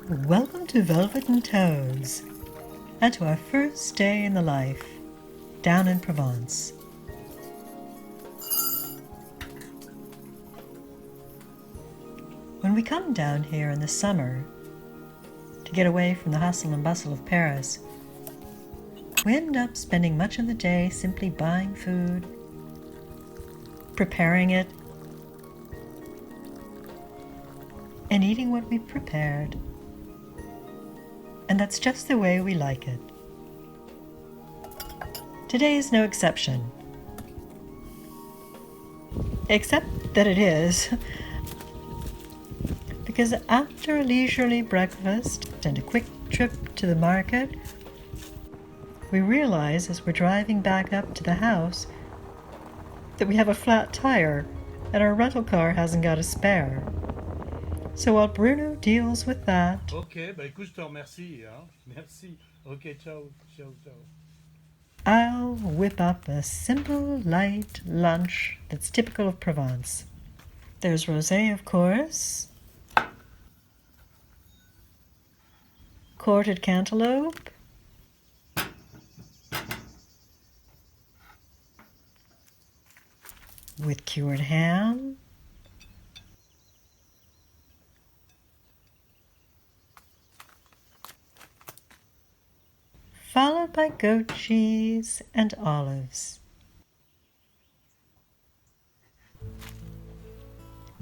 Welcome to Velvet and Toads, and to our first day in the life down in Provence. When we come down here in the summer to get away from the hustle and bustle of Paris, we end up spending much of the day simply buying food, preparing it, and eating what we've prepared. And that's just the way we like it. Today is no exception. Except that it is. Because after a leisurely breakfast and a quick trip to the market, we realize as we're driving back up to the house that we have a flat tire and our rental car hasn't got a spare. So while Bruno deals with that... Ok, bah écoute, je te remercie. Hein. Merci. Ok, ciao, ciao, ciao. I'll whip up a simple, light lunch that's typical of Provence. There's rosé, of course, quartered cantaloupe, with cured ham, followed by goat cheese and olives.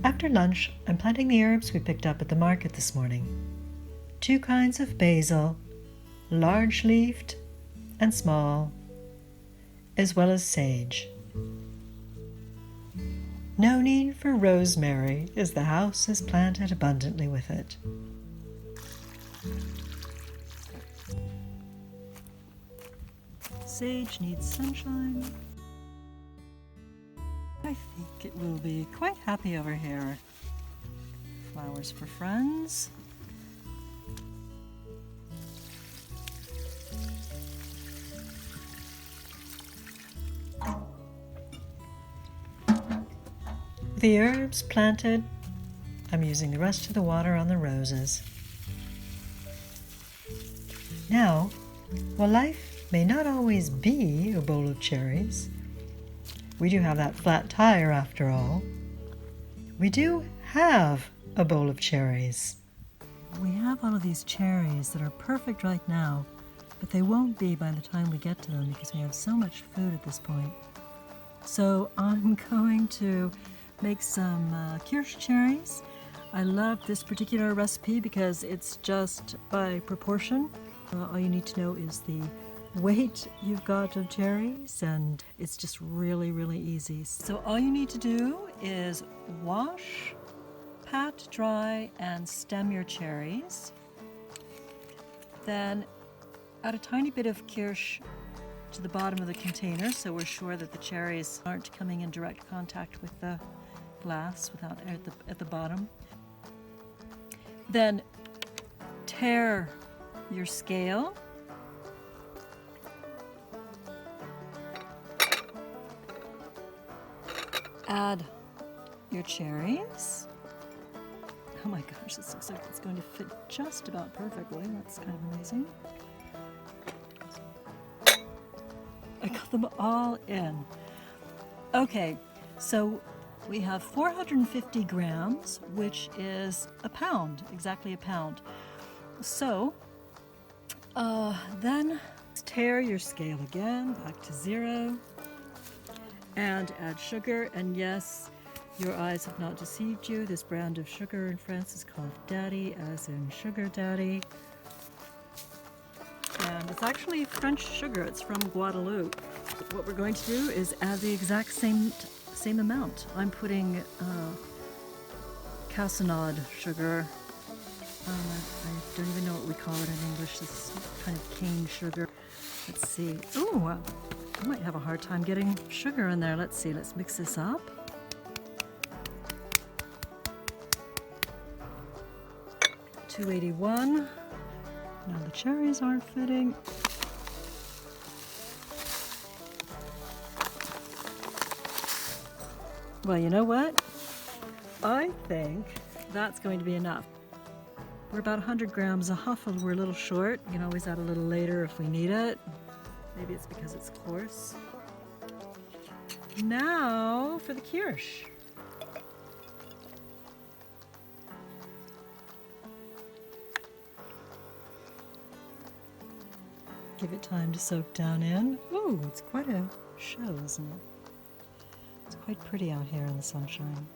After lunch, I'm planting the herbs we picked up at the market this morning. 2 kinds of basil, large-leafed and small, as well as sage. No need for rosemary, as the house is planted abundantly with it. Sage needs sunshine. I think it will be quite happy over here. Flowers for friends. The herbs planted, I'm using the rest of the water on the roses. Now, while life may not always be a bowl of cherries, we do have that flat tire after all. We do have a bowl of cherries. We have all of these cherries that are perfect right now, but they won't be by the time we get to them because we have so much food at this point. So I'm going to make some kirsch cherries. I love this particular recipe because it's just by proportion. All you need to know is the weight you've got of cherries, and it's just really, really easy. So all you need to do is wash, pat dry, and stem your cherries. Then add a tiny bit of kirsch to the bottom of the container so we're sure that the cherries aren't coming in direct contact with the glass without at the bottom. Then tare your scale. Add your cherries. Oh my gosh, this looks like it's going to fit just about perfectly. That's kind of amazing. I got them all in. Okay, so we have 450 grams, which is a pound, exactly a pound. So then tare your scale again, back to 0. And add sugar, and yes, your eyes have not deceived you. This brand of sugar in France is called Daddy, as in sugar daddy. And it's actually French sugar, it's from Guadeloupe. What we're going to do is add the exact same amount. I'm putting cassonade sugar. I don't even know what we call it in English, this kind of cane sugar. Let's see. Ooh, I might have a hard time getting sugar in there. Let's see, let's mix this up. $2.81. Now the cherries aren't fitting. Well, you know what? I think that's going to be enough. We're about 100 grams off, and we're a little short. We can always add a little later if we need it. Maybe it's because it's coarse. Now for the kirsch. Give it time to soak down in. Ooh, it's quite a show, isn't it? It's quite pretty out here in the sunshine.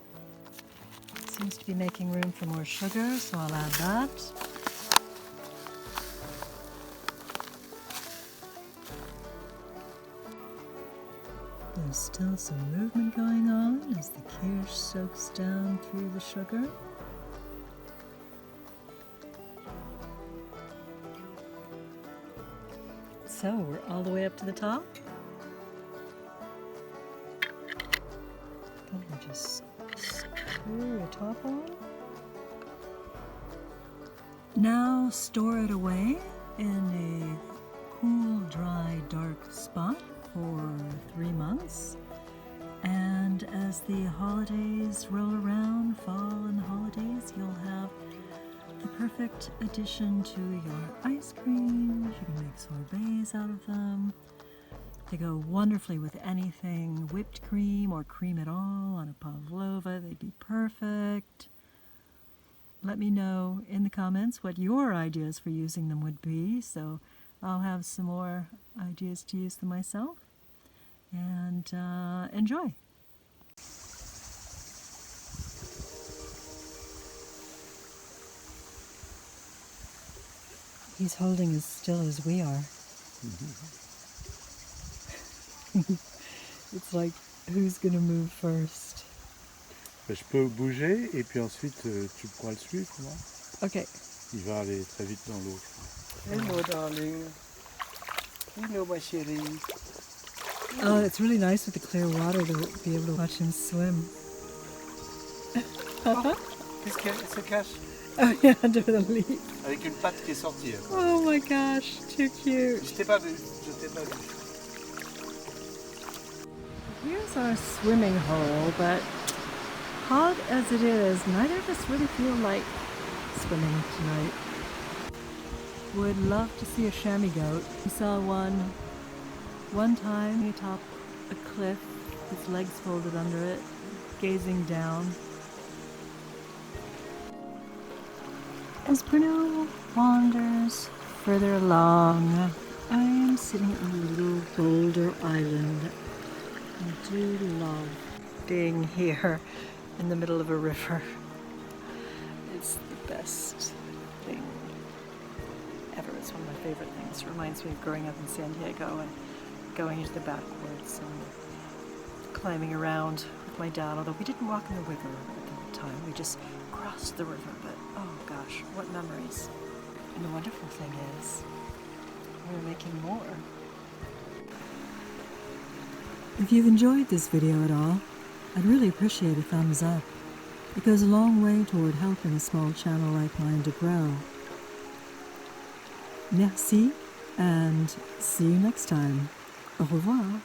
It seems to be making room for more sugar, so I'll add that. There's still some movement going on as the kirsch soaks down through the sugar. So we're all the way up to the top. Then we just screw the top on. Now store it away in a cool, dry, dark spot for 3 months. And as the holidays roll around, fall and holidays, you'll have the perfect addition to your ice creams. You can make sorbets out of them. They go wonderfully with anything, whipped cream or cream at all on a pavlova. They'd be perfect. Let me know in the comments what your ideas for using them would be, so I'll have some more ideas to use them myself. And enjoy. He's holding as still as we are. It's like, who's gonna move first? Je peux bouger et puis ensuite tu pourras le suivre, moi. Okay. Il va aller très vite dans l'eau. Hello, darling. Hello, my chérie. Oh, it's really nice with the clear water to be able to watch him swim. Qu'est-ce qu'elle se cache? Oh yeah, under the leaf. Avec une patte qui est sortie. Oh my gosh, too cute. Je t'ai pas vu. Je t'ai pas vu. Here's our swimming hole, but hot as it is, neither of us really feel like swimming tonight. Would love to see a chamois goat. We saw one time atop a cliff, his legs folded under it, gazing down. As Bruno wanders further along, I am sitting on a little boulder island. I do love being here in the middle of a river. It's the best thing ever. It's one of my favorite things. It reminds me of growing up in San Diego and going into the backwoods and climbing around with my dad, although we didn't walk in the river at the time. We just crossed the river, but oh gosh, what memories. And the wonderful thing is, we're making more. If you've enjoyed this video at all, I'd really appreciate a thumbs up. It goes a long way toward helping a small channel like mine to grow. Merci, and see you next time. Au revoir.